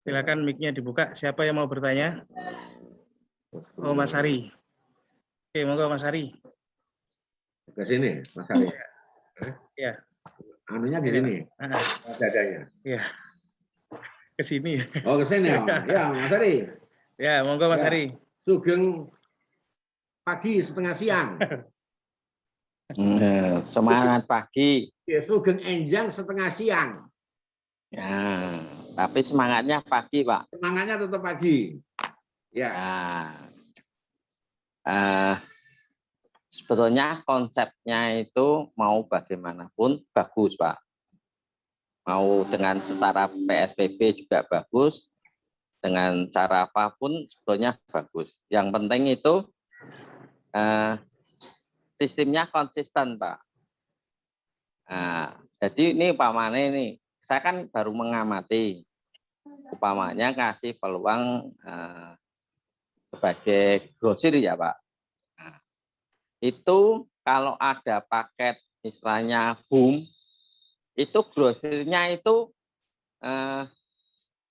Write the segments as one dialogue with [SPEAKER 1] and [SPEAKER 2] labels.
[SPEAKER 1] Silakan mic-nya dibuka. Siapa yang mau bertanya? Oh, Mas Ari. Oke, monggo Mas Ari.
[SPEAKER 2] Ke sini, Mas Ari.
[SPEAKER 1] Ya.
[SPEAKER 2] Anunya di sini. Dadanya.
[SPEAKER 1] Ya. Ke sini.
[SPEAKER 2] Oh, ke sini. Ya, Mas Ari.
[SPEAKER 1] Ya, monggo Mas Ari.
[SPEAKER 2] Sugeng pagi setengah siang.
[SPEAKER 3] Semangat pagi.
[SPEAKER 2] Ya, sugeng enjang setengah siang.
[SPEAKER 3] Ya, tapi semangatnya pagi, Pak.
[SPEAKER 2] Semangatnya tetap pagi. Ya.
[SPEAKER 3] Sebetulnya konsepnya itu mau bagaimanapun bagus, Pak. Mau dengan setara PSBB juga bagus, dengan cara apapun sebetulnya bagus. Yang penting itu sistemnya konsisten, Pak. Jadi ini umpamanya ini, saya kan baru mengamati, umpamanya kasih peluang sebagai grosir ya Pak. Nah, itu kalau ada paket istilahnya boom, itu grosirnya itu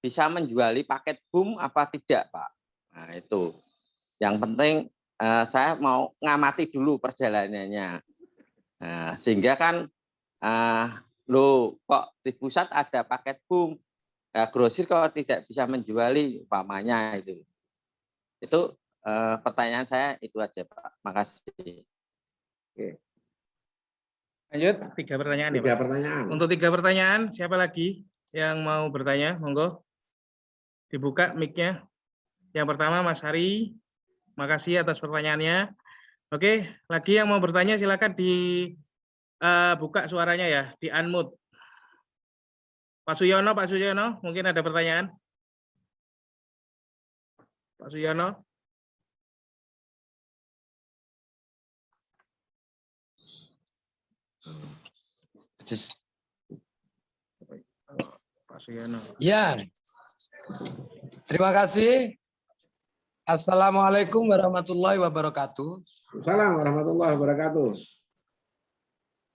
[SPEAKER 3] bisa menjuali paket boom apa tidak Pak. Nah itu, yang penting saya mau ngamati dulu perjalanannya. Nah, sehingga kan loh kok di pusat ada paket boom, grosir kok tidak bisa menjuali umpamanya itu pertanyaan saya itu aja Pak. Makasih.
[SPEAKER 2] Oke.
[SPEAKER 1] Lanjut 3 pertanyaan ya Pak.
[SPEAKER 2] 3 pertanyaan.
[SPEAKER 1] Untuk 3 pertanyaan siapa lagi yang mau bertanya? Monggo dibuka mic-nya. Yang pertama Mas Hari, makasih atas pertanyaannya. Oke, lagi yang mau bertanya silakan dibuka suaranya ya, di unmute. Pak Suyono, mungkin ada pertanyaan? Pak Suyono? Pak Suyono.
[SPEAKER 4] Ya, terima kasih. Assalamualaikum warahmatullahi wabarakatuh.
[SPEAKER 2] Assalamualaikum warahmatullahi wabarakatuh.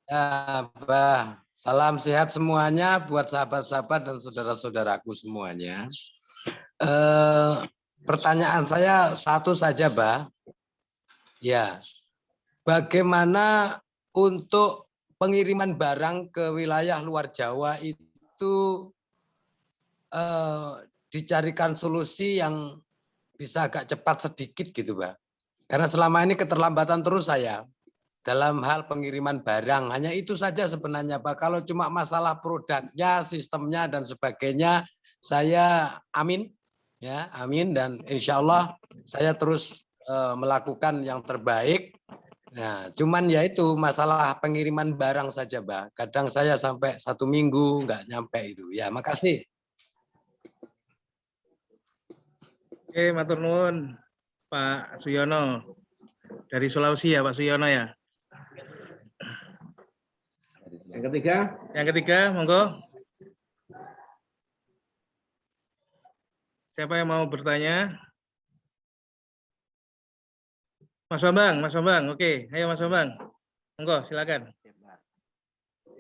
[SPEAKER 4] Ya, Bah. Salam sehat semuanya buat sahabat-sahabat dan saudara-saudaraku semuanya. Pertanyaan saya satu saja, Bah. Ya, bagaimana untuk pengiriman barang ke wilayah luar Jawa itu dicarikan solusi yang bisa agak cepat sedikit gitu, Pak. Karena selama ini keterlambatan terus saya dalam hal pengiriman barang. Hanya itu saja sebenarnya, Pak. Kalau cuma masalah produknya, sistemnya dan sebagainya, saya amin, ya amin, dan insya Allah saya terus melakukan yang terbaik. Nah, cuman ya itu masalah pengiriman barang saja, Pak. Kadang saya sampai 1 minggu nggak nyampe itu. Ya, makasih.
[SPEAKER 1] Oke, matur nuwun Pak Suyono. Dari Sulawesi ya Pak Suyono ya.
[SPEAKER 2] Yang ketiga?
[SPEAKER 1] Yang ketiga, monggo. Siapa yang mau bertanya? Mas Bambang, oke. Ayo Mas Bambang. Monggo, silakan.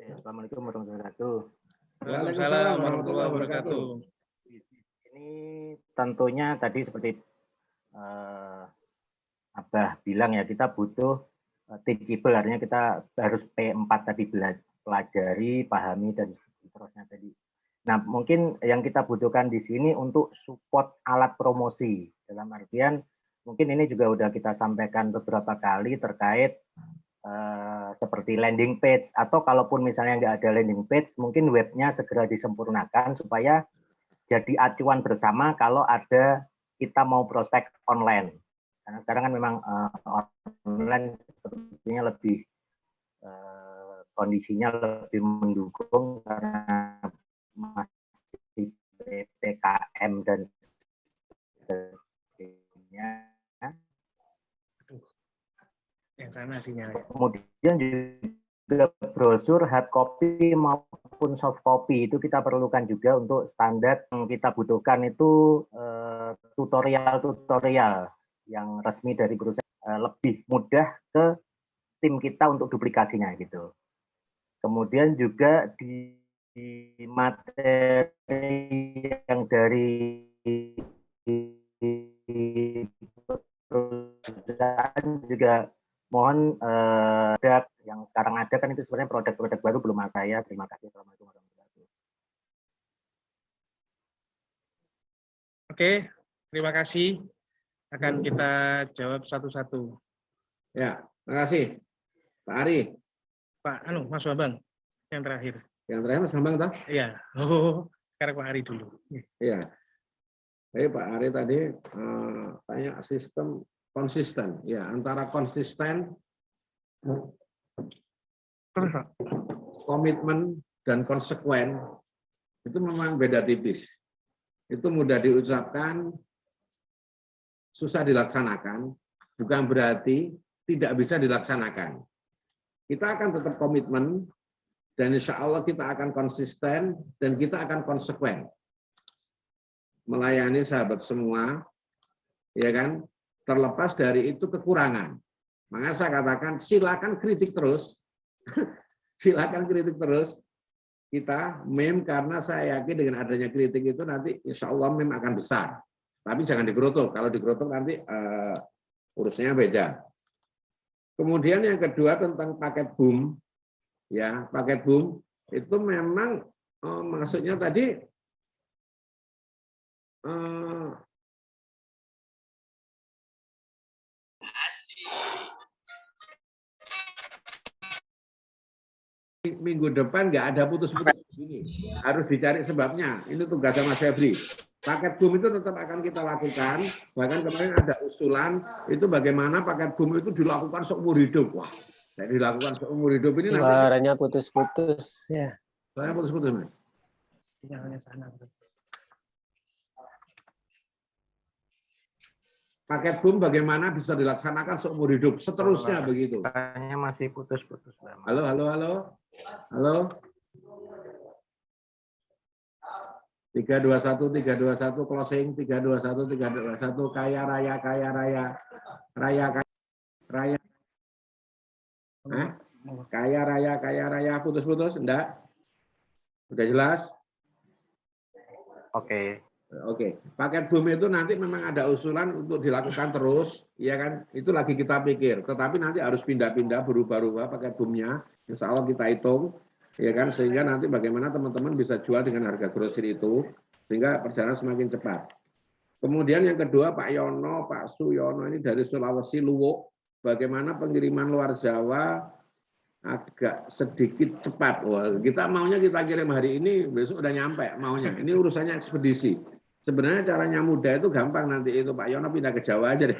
[SPEAKER 5] Assalamualaikum warahmatullahi wabarakatuh.
[SPEAKER 1] Waalaikumsalam warahmatullahi wabarakatuh.
[SPEAKER 5] Ini tentunya tadi seperti Abah bilang ya, kita butuh teachable, artinya kita harus P4 tadi, pelajari, pahami, dan seterusnya tadi. Nah, mungkin yang kita butuhkan di sini untuk support alat promosi. Dalam artian, mungkin ini juga sudah kita sampaikan beberapa kali terkait seperti landing page, atau kalaupun misalnya nggak ada landing page, mungkin webnya segera disempurnakan supaya jadi acuan bersama kalau ada kita mau prospek online. Karena sekarang kan memang online sepertinya lebih kondisinya lebih mendukung karena masih PPKM dan sebagainya.
[SPEAKER 1] Yang sana sinyalnya.
[SPEAKER 5] Kemudian juga brosur hard copy maupun soft copy itu kita perlukan juga untuk standar yang kita butuhkan itu tutorial yang resmi dari perusahaan lebih mudah ke tim kita untuk duplikasinya gitu. Kemudian juga di materi yang dari dari perusahaan juga mohon produk yang sekarang ada kan itu sebenarnya produk-produk baru belum ada ya. Terima kasih. Assalamualaikum warahmatullahi wabarakatuh.
[SPEAKER 1] Oke, terima kasih. Akan kita jawab satu-satu.
[SPEAKER 2] Ya, terima kasih. Pak Ari.
[SPEAKER 1] Pak, Mas Bambang, yang terakhir.
[SPEAKER 2] Yang terakhir Mas Bambang toh?
[SPEAKER 1] Iya. Oh, sekarang Pak Ari dulu.
[SPEAKER 2] Iya. Jadi Pak Ari tadi tanya sistem konsisten. Ya, antara konsisten, komitmen, dan konsekuen itu memang beda tipis. Itu mudah diucapkan, susah dilaksanakan, bukan berarti tidak bisa dilaksanakan. Kita akan tetap komitmen, dan insya Allah kita akan konsisten, dan kita akan konsekuen. Melayani sahabat semua, ya kan, terlepas dari itu kekurangan. Makanya saya katakan, silakan kritik terus, silakan kritik terus, kita meme, karena saya yakin dengan adanya kritik itu nanti insya Allah meme akan besar. Tapi jangan dikerutuk. Kalau dikerutuk nanti urusnya beda. Kemudian yang kedua tentang paket boom, ya paket boom itu memang maksudnya tadi minggu depan nggak ada putus-putus ini, harus dicari sebabnya. Ini tugasnya Mas Febri. Paket boom itu tetap akan kita lakukan. Bahkan kemarin ada usulan itu bagaimana paket boom itu dilakukan seumur hidup. Wah, saya dilakukan seumur hidup ini nanti.
[SPEAKER 6] Suaranya putus-putus ya.
[SPEAKER 2] Saya putus-putus, Mas.
[SPEAKER 1] Sinyalnya sana.
[SPEAKER 2] Paket boom bagaimana bisa dilaksanakan seumur hidup, seterusnya begitu.
[SPEAKER 5] Suaranya masih putus-putus.
[SPEAKER 2] Halo, halo, halo. Halo. 321 closing 321 kaya raya raya kaya raya putus-putus enggak? Udah jelas?
[SPEAKER 5] Oke.
[SPEAKER 2] Oke, paket boom itu nanti memang ada usulan untuk dilakukan terus, ya kan? Itu lagi kita pikir. Tetapi nanti harus pindah-pindah, berubah-ubah paket boomnya. Insya Allah kita hitung, ya kan? Sehingga nanti bagaimana teman-teman bisa jual dengan harga grosir itu, sehingga perjalanan semakin cepat. Kemudian yang kedua, Pak Yono, Pak Suyono ini dari Sulawesi Luwuk, bagaimana pengiriman luar Jawa agak sedikit cepat. Wah, kita maunya kita kirim hari ini, besok udah nyampe maunya. Ini urusannya ekspedisi. Sebenarnya caranya mudah itu gampang, nanti itu Pak Yono pindah ke Jawa aja deh.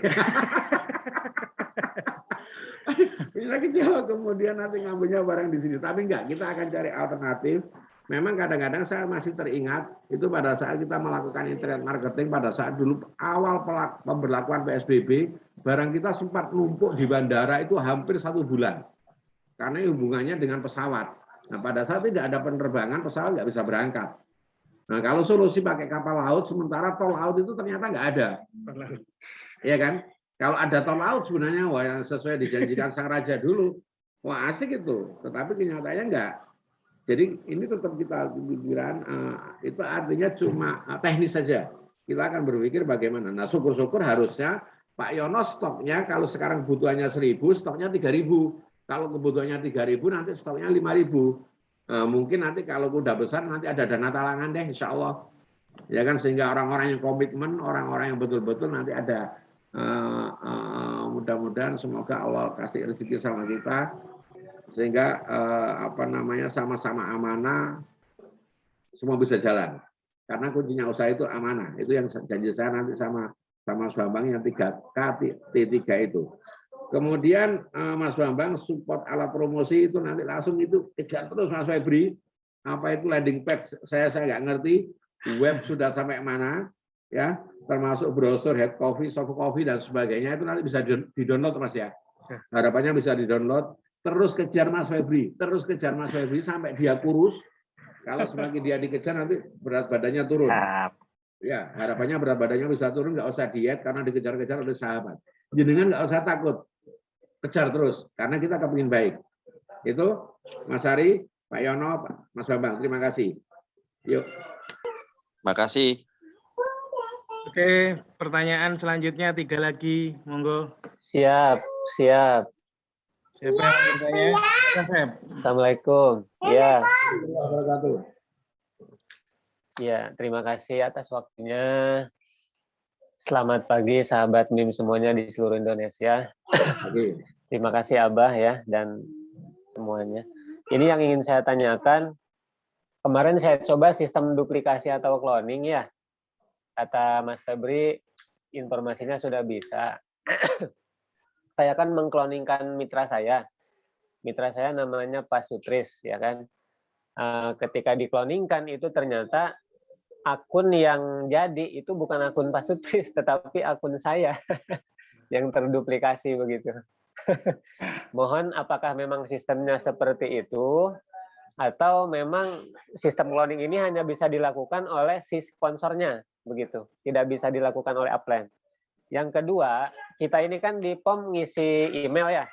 [SPEAKER 2] Pindah ke Jawa, kemudian nanti ngambilnya barang di sini. Tapi enggak, kita akan cari alternatif. Memang kadang-kadang saya masih teringat, itu pada saat kita melakukan internet marketing, pada saat dulu awal pemberlakuan PSBB, barang kita sempat numpuk di bandara itu hampir 1 bulan. Karena hubungannya dengan pesawat. Nah, pada saat tidak ada penerbangan, pesawat nggak bisa berangkat. Nah, kalau solusi pakai kapal laut, sementara tol laut itu ternyata nggak ada. Iya kan? Kalau ada tol laut sebenarnya, wah, yang sesuai dijanjikan Sang Raja dulu, wah asik itu. Tetapi kenyataannya nggak. Jadi ini tetap kita pikiran, itu artinya cuma teknis saja. Kita akan berpikir bagaimana. Nah, syukur-syukur harusnya Pak Yono stoknya, kalau sekarang kebutuhannya 1.000, stoknya 3.000. Kalau kebutuhannya 3.000, nanti stoknya 5.000. Mungkin nanti kalau udah besar nanti ada dana talangan deh, insya Allah. Ya kan, sehingga orang-orang yang komitmen, orang-orang yang betul-betul nanti ada. Mudah-mudahan semoga Allah kasih rezeki sama kita, sehingga sama-sama amanah, semua bisa jalan. Karena kuncinya usaha itu amanah. Itu yang janji saya nanti sama Mas Bambang yang 3K, T3 itu. Kemudian Mas Bambang support alat promosi itu nanti langsung itu kejar terus Mas Febri. Apa itu landing page? Saya nggak ngerti. Web sudah sampai mana? Ya, termasuk browser, head coffee, soft coffee dan sebagainya itu nanti bisa di-download Mas ya. Harapannya bisa di-download. Terus kejar Mas Febri, sampai dia kurus. Kalau semakin dia dikejar nanti berat badannya turun. Ya, harapannya berat badannya bisa turun, nggak usah diet karena dikejar-kejar oleh sahabat. Jenengan nggak usah takut. Kejar terus, karena kita kepingin baik. Itu Mas Ari, Pak Yono, Mas Bambang, terima kasih. Yuk.
[SPEAKER 3] Terima kasih
[SPEAKER 1] Oke, pertanyaan selanjutnya 3 lagi, monggo.
[SPEAKER 6] Siap, siap.
[SPEAKER 1] Siapa yang mau bertanya? Silakan, Sep.
[SPEAKER 6] Assalamualaikum. Ya,
[SPEAKER 2] Warahmatullahi wabarakatuh.
[SPEAKER 6] ya. Terima kasih atas waktunya. Selamat pagi, sahabat MIM semuanya di seluruh Indonesia.
[SPEAKER 2] Oke.
[SPEAKER 6] Terima kasih Abah ya dan semuanya. Ini yang ingin saya tanyakan. Kemarin saya coba sistem duplikasi atau cloning ya. Kata Mas Febri, informasinya sudah bisa. Saya kan mengkloningkan mitra saya. Mitra saya namanya Pak Sutris, ya kan. Ketika dikloningkan itu ternyata akun yang jadi itu bukan akun Pak Sutris, tetapi akun saya yang terduplikasi begitu. Mohon apakah memang sistemnya seperti itu, atau memang sistem cloning ini hanya bisa dilakukan oleh si sponsornya, begitu. Tidak bisa dilakukan oleh upline. Yang kedua, kita ini kan di POM ngisi email ya,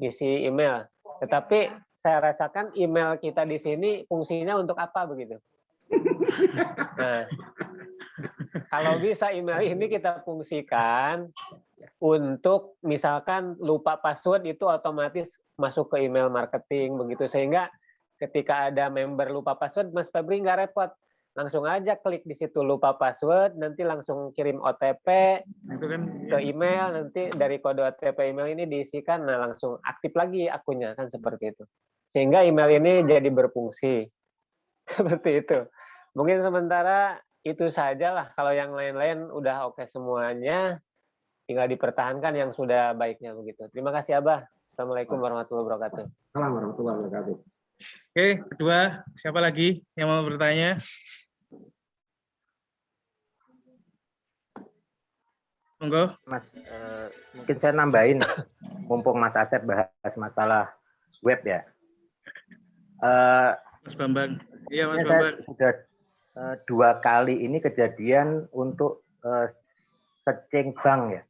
[SPEAKER 6] ngisi email. Tetapi saya rasakan email kita di sini fungsinya untuk apa begitu. Nah, kalau bisa email ini kita fungsikan untuk misalkan lupa password itu otomatis masuk ke email marketing begitu, sehingga ketika ada member lupa password, Mas Febri nggak repot. Langsung aja klik di situ lupa password, nanti langsung kirim OTP
[SPEAKER 1] Itu kan
[SPEAKER 6] ke email, nanti dari kode OTP email ini diisikan, nah langsung aktif lagi akunnya, kan seperti itu. Sehingga email ini jadi berfungsi. Seperti itu. Mungkin sementara itu sajalah, kalau yang lain-lain udah oke semuanya, tinggal dipertahankan yang sudah baiknya begitu. Terima kasih Abah. Assalamualaikum warahmatullahi wabarakatuh.
[SPEAKER 2] Assalamualaikum warahmatullahi wabarakatuh.
[SPEAKER 1] Oke, kedua, siapa lagi yang mau bertanya? Monggo.
[SPEAKER 5] Mas, mungkin saya nambahin, mumpung Mas Asep bahas masalah web ya.
[SPEAKER 1] Mas Bambang. Iya, Mas
[SPEAKER 5] Saya
[SPEAKER 1] Bambang.
[SPEAKER 5] sudah 2 kali ini kejadian untuk searching bank ya.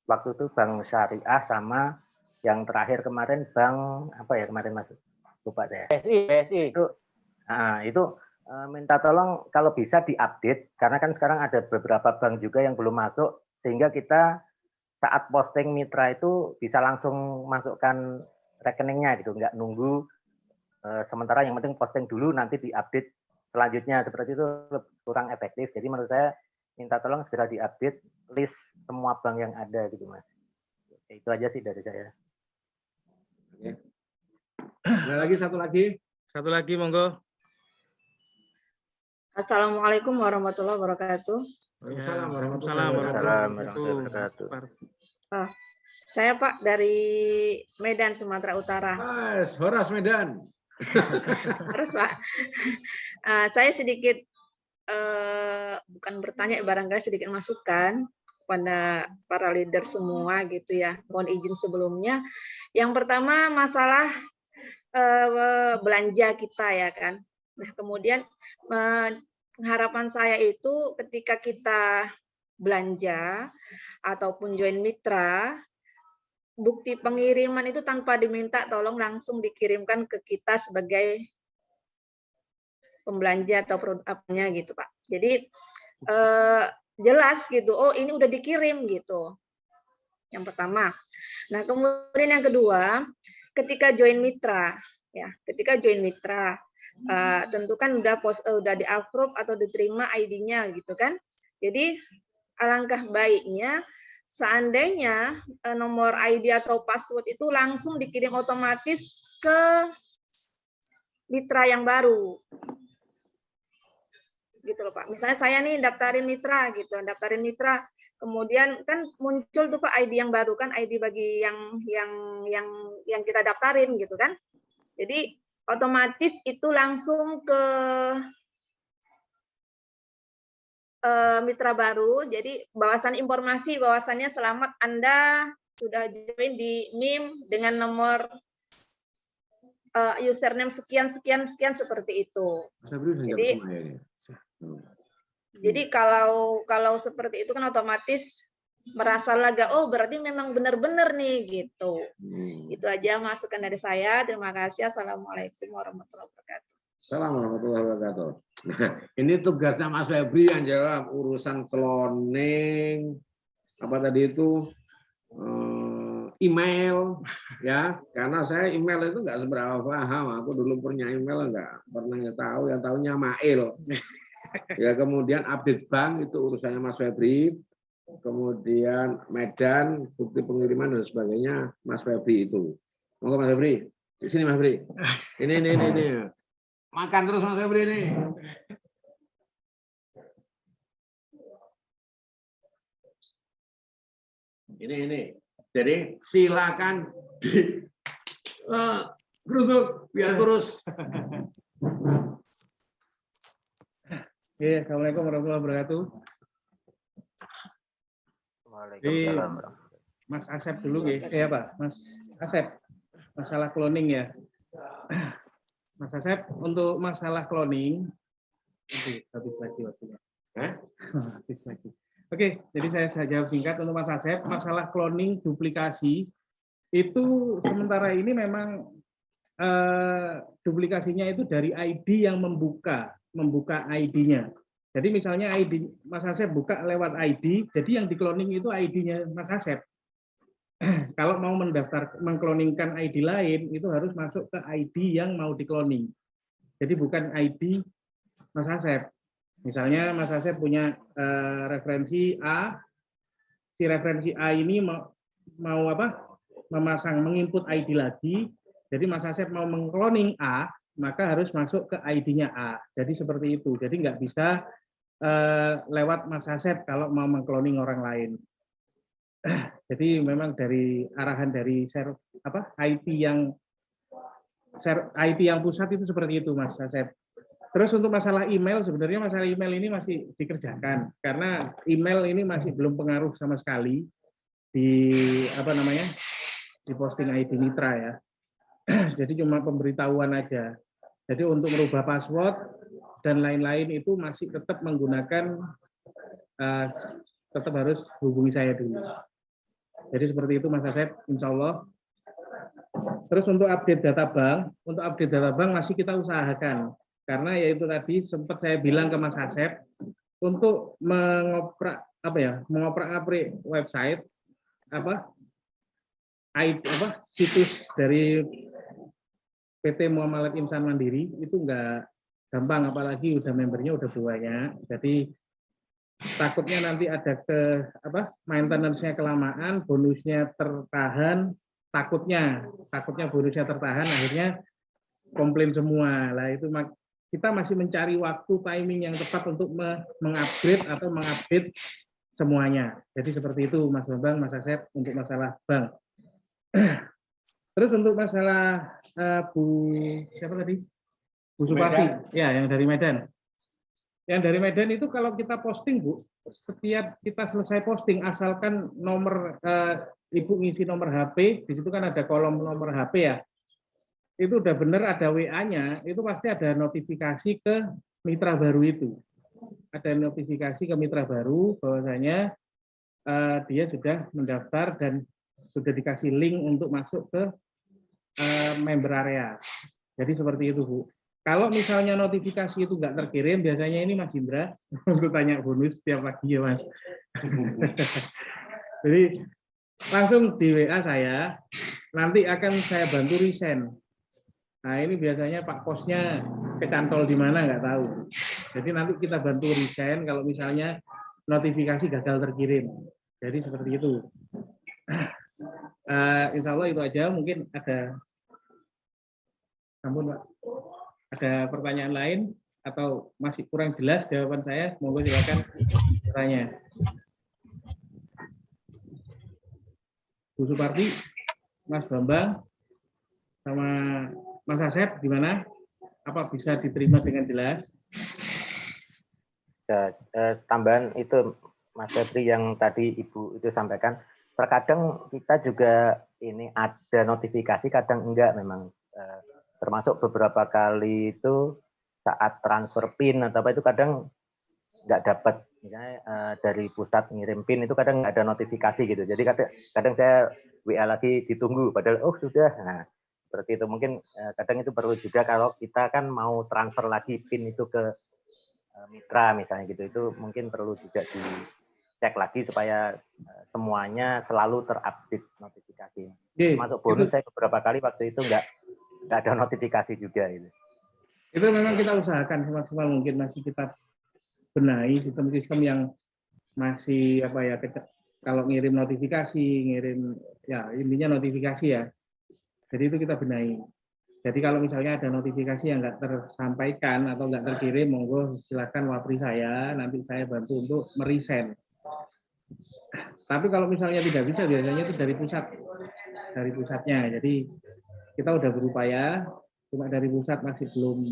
[SPEAKER 5] Waktu itu bank syariah sama yang terakhir kemarin bank apa ya kemarin Mas? Lupa saya.
[SPEAKER 6] BSI.
[SPEAKER 5] Itu minta tolong kalau bisa diupdate karena kan sekarang ada beberapa bank juga yang belum masuk, sehingga kita saat posting mitra itu bisa langsung masukkan rekeningnya gitu, nggak nunggu sementara, yang penting posting dulu nanti diupdate selanjutnya, seperti itu kurang efektif. Jadi menurut saya minta tolong segera diupdate list semua bank yang ada gitu Mas. Itu aja sih dari saya.
[SPEAKER 2] Oke. Ada lagi satu lagi.
[SPEAKER 1] Satu lagi, monggo.
[SPEAKER 7] Assalamualaikum warahmatullahi wabarakatuh.
[SPEAKER 2] Waalaikumsalam warahmatullahi
[SPEAKER 1] Waalaikumsalam
[SPEAKER 2] wabarakatuh.
[SPEAKER 1] warahmatullahi wabarakatuh.
[SPEAKER 7] Saya Pak dari Medan, Sumatera Utara.
[SPEAKER 2] Mas, Horas Medan.
[SPEAKER 7] Harus Pak. Saya sedikit bukan bertanya, barangkali sedikit masukan kepada para leader semua gitu ya. Mohon izin sebelumnya. Yang pertama masalah belanja kita ya kan. Nah kemudian harapan saya itu ketika kita belanja ataupun join mitra, bukti pengiriman itu tanpa diminta tolong langsung dikirimkan ke kita sebagai pembelanja atau produk apanya gitu Pak. Jadi jelas gitu, oh ini udah dikirim gitu. Yang pertama. Nah kemudian yang kedua, ketika join mitra, ya ketika join mitra, tentu kan udah di-approve atau diterima ID-nya gitu kan. Jadi alangkah baiknya seandainya nomor ID atau password itu langsung dikirim otomatis ke mitra yang baru. Gitu loh Pak. Misalnya saya nih daftarin mitra gitu, daftarin mitra, kemudian kan muncul tuh Pak ID yang baru kan, ID bagi yang kita daftarin gitu kan. Jadi otomatis itu langsung ke mitra baru. Jadi bawasan informasi bahwasannya selamat Anda sudah join di MIM dengan nomor username sekian seperti itu. Jadi kalau seperti itu kan otomatis merasa lega, oh berarti memang benar-benar nih gitu. Itu aja masukan dari saya. Terima kasih. Assalamualaikum warahmatullahi wabarakatuh.
[SPEAKER 2] Assalamualaikum warahmatullahi wabarakatuh. Nah, ini tugasnya Mas Febri yang jawab urusan cloning apa tadi itu email ya, karena saya email itu nggak seberapa paham. Aku dulu punya email nggak pernah tahu, yang tahunya mail. Ya kemudian update bank itu urusannya Mas Febri. Kemudian Medan, bukti pengiriman dan sebagainya Mas Febri itu. Monggo Mas Febri, di sini Mas Febri. Ini. Makan terus Mas Febri ini. Ini. Jadi silakan geruduk biar kurus.
[SPEAKER 1] Oke, Assalamualaikum warahmatullahi wabarakatuh.
[SPEAKER 5] Waalaikumsalam.
[SPEAKER 1] Mas Asep dulu ya Pak, Mas Asep, masalah cloning ya. Mas Asep, untuk masalah cloning, habis lagi waktunya. Habis lagi. Oke, jadi saya jawab singkat untuk Mas Asep, masalah cloning duplikasi itu sementara ini memang duplikasinya itu dari ID yang membuka ID-nya. Jadi misalnya ID Mas Asep buka lewat ID, jadi yang di-cloning itu ID-nya Mas Asep. Kalau mau mengkloningkan ID lain, itu harus masuk ke ID yang mau di-cloning. Jadi bukan ID Mas Asep. Misalnya Mas Asep punya referensi A, si referensi A ini mau menginput ID lagi, jadi Mas Asep mau mengcloning A, maka harus masuk ke ID-nya A. Jadi seperti itu. Jadi nggak bisa lewat Mas Asep kalau mau mengcloning orang lain. Jadi memang dari arahan dari IT yang pusat itu seperti itu Mas Asep. Terus untuk masalah email, sebenarnya masalah email ini masih dikerjakan karena email ini masih belum pengaruh sama sekali di di posting ID Mitra ya. Jadi cuma pemberitahuan aja. Jadi untuk merubah password dan lain-lain itu masih tetap menggunakan tetap harus hubungi saya dulu. Jadi seperti itu Mas Asep, insya Allah. Terus untuk update data bank masih kita usahakan. Karena yaitu tadi sempat saya bilang ke Mas Asep untuk mengoprak-aprik website situs dari PT Muamalat Insan Mandiri itu enggak gampang, apalagi udah membernya udah banyak. Jadi takutnya nanti ada maintenance-nya kelamaan, bonusnya tertahan, takutnya bonusnya tertahan, akhirnya komplain semua. Lah itu kita masih mencari waktu timing yang tepat untuk mengupgrade atau mengupdate semuanya. Jadi seperti itu Mas Bambang, Mas Asep untuk masalah bank. Terus untuk masalah Bu Suparti, ya yang dari Medan. Yang dari Medan itu kalau kita posting Bu, setiap kita selesai posting asalkan nomor Ibu ngisi nomor HP, di situ kan ada kolom nomor HP ya. Itu udah benar ada WA-nya, itu pasti ada notifikasi ke mitra baru itu. Ada notifikasi ke mitra baru bahwasanya dia sudah mendaftar dan sudah dikasih link untuk masuk ke member area. Jadi seperti itu Bu. Kalau misalnya notifikasi itu nggak terkirim, biasanya ini Mas Indra untuk tanya bonus setiap pagi ya Mas. Jadi langsung di WA saya, nanti akan saya bantu resend. Nah ini biasanya Pak Posnya kecantol di mana nggak tahu. Jadi nanti kita bantu resend kalau misalnya notifikasi gagal terkirim. Jadi seperti itu. Insya Allah itu aja. Mungkin ada, ampun Pak, ada pertanyaan lain atau masih kurang jelas jawaban saya? Monggo silakan bertanya. Bu Suparti, Mas Bambang, sama Mas Asep gimana? Apa bisa diterima dengan jelas?
[SPEAKER 5] Tambahan itu Mas Febri yang tadi Ibu itu sampaikan, terkadang kita juga ini ada notifikasi, kadang enggak memang. Termasuk beberapa kali itu saat transfer PIN atau apa itu kadang nggak dapat, misalnya dari pusat ngirim PIN itu kadang nggak ada notifikasi gitu. Jadi kadang saya WA lagi ditunggu, padahal oh sudah. Nah, seperti itu. Mungkin kadang itu perlu juga kalau kita kan mau transfer lagi PIN itu ke mitra misalnya gitu, itu mungkin perlu juga dicek lagi supaya semuanya selalu terupdate notifikasi. Masuk bonus saya beberapa kali waktu itu nggak ada notifikasi juga itu.
[SPEAKER 1] Itu memang kita usahakan semaksimal mungkin, masih kita benahi sistem-sistem yang masih apa ya, kalau ngirim notifikasi, ngirim ya intinya notifikasi ya. Jadi itu kita benahi. Jadi kalau misalnya ada notifikasi yang nggak tersampaikan atau nggak terkirim, monggo silakan wapri saya, nanti saya bantu untuk meresend. Tapi kalau misalnya tidak bisa, biasanya itu dari pusatnya. Jadi kita udah berupaya, cuma dari pusat masih belum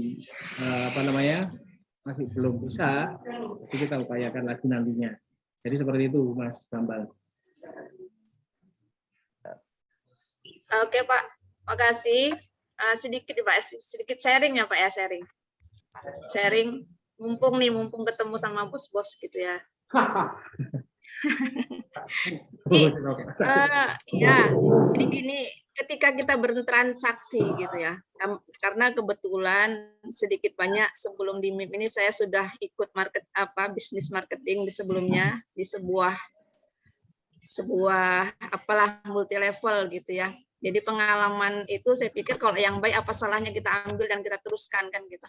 [SPEAKER 1] masih belum bisa. Jadi kita upayakan lagi nantinya. Jadi seperti itu, Mas Bambang.
[SPEAKER 7] Oke Pak, makasih. Sedikit Pak, sedikit sharing ya Pak ya, sharing. Mumpung ketemu sama bos-bos gitu ya. Ya, jadi gini, ketika kita bertransaksi gitu ya, karena kebetulan sedikit banyak sebelum di MIP ini saya sudah ikut bisnis marketing di sebelumnya di sebuah apalah multi level gitu ya. Jadi pengalaman itu saya pikir kalau yang baik apa salahnya kita ambil dan kita teruskan kan gitu.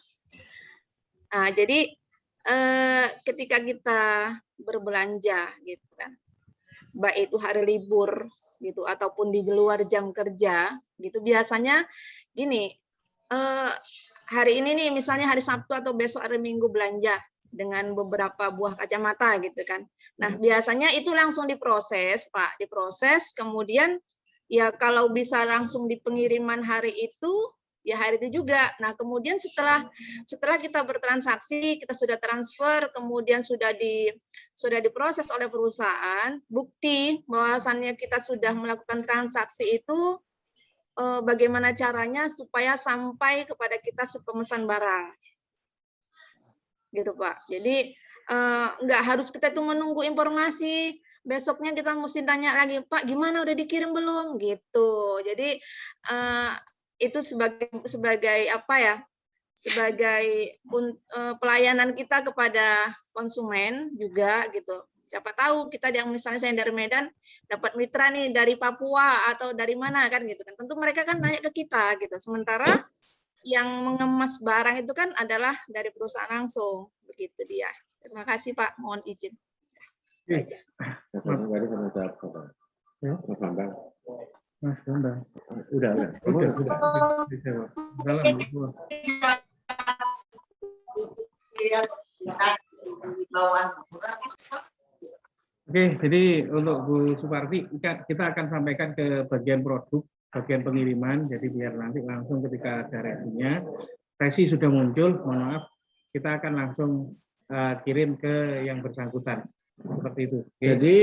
[SPEAKER 7] Nah, jadi ketika kita berbelanja gitu kan, baik itu hari libur gitu ataupun di luar jam kerja gitu, biasanya gini, hari ini nih misalnya hari Sabtu atau besok hari Minggu belanja dengan beberapa buah kacamata gitu kan. Nah, biasanya itu langsung diproses, Pak, kemudian ya kalau bisa langsung di pengiriman hari itu, ya hari itu juga. Nah, kemudian setelah kita bertransaksi, kita sudah transfer, kemudian sudah diproses oleh perusahaan, bukti bahwasannya kita sudah melakukan transaksi itu, bagaimana caranya supaya sampai kepada kita sepemesan barang. Gitu Pak. Jadi nggak harus kita tuh menunggu informasi, besoknya kita mesti tanya lagi, Pak gimana udah dikirim belum gitu. Jadi itu sebagai apa ya, sebagai pelayanan kita kepada konsumen juga gitu. Siapa tahu kita yang misalnya saya dari Medan dapat mitra nih dari Papua atau dari mana kan gitu kan, tentu mereka kan nanya ke kita gitu. Sementara yang mengemas barang itu kan adalah dari perusahaan langsung, begitu dia. Terima kasih Pak, mohon izin. Itu aja.
[SPEAKER 1] Mas Bambang.
[SPEAKER 2] Udah.
[SPEAKER 1] Oke, jadi untuk Bu Suparti, kita akan sampaikan ke bagian produk, bagian pengiriman, jadi biar nanti langsung ketika ada resi sudah muncul, mohon maaf, kita akan langsung kirim ke yang bersangkutan. Seperti itu. Oke.
[SPEAKER 2] Jadi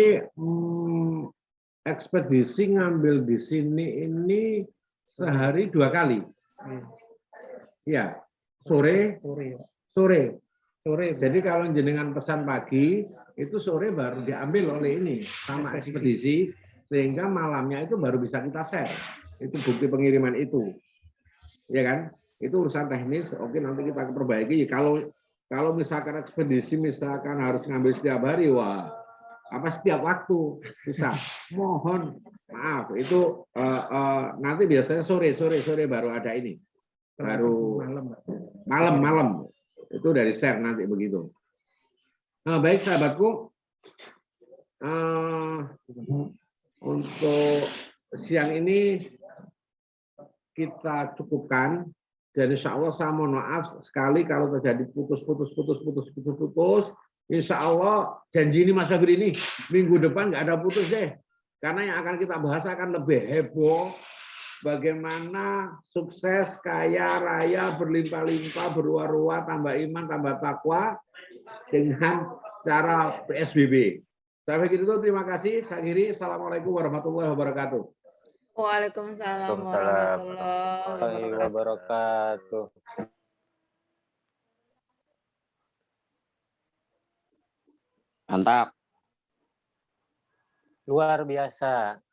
[SPEAKER 2] ekspedisi ngambil di sini ini sehari 2 kali. Ya, sore. Jadi kalau jenengan pesan pagi, itu sore baru diambil oleh ini sama ekspedisi, sehingga malamnya itu baru bisa kita share. Itu bukti pengiriman itu. Ya kan? Itu urusan teknis. Oke, nanti kita perbaiki. Kalau misalkan ekspedisi misalkan harus ngambil setiap hari, wah, apa setiap waktu susah. Mohon maaf, itu nanti biasanya sore baru ada ini. Baru malam. Itu dari share nanti begitu. Nah, baik sahabatku, untuk siang ini kita cukupkan. Dan insya Allah saya mohon maaf sekali kalau terjadi putus. Insya Allah janji ini Mas Febri ini minggu depan nggak ada putus deh. Karena yang akan kita bahas akan lebih heboh. Bagaimana sukses, kaya, raya, berlimpah-limpah, berruah-ruah, tambah iman, tambah takwa dengan cara PSBB. Sampai gitu, terima kasih. Saya akhiri. Assalamualaikum warahmatullahi wabarakatuh.
[SPEAKER 7] Waalaikumsalam warahmatullahi
[SPEAKER 6] wabarakatuh.
[SPEAKER 3] Mantap.
[SPEAKER 6] Luar biasa.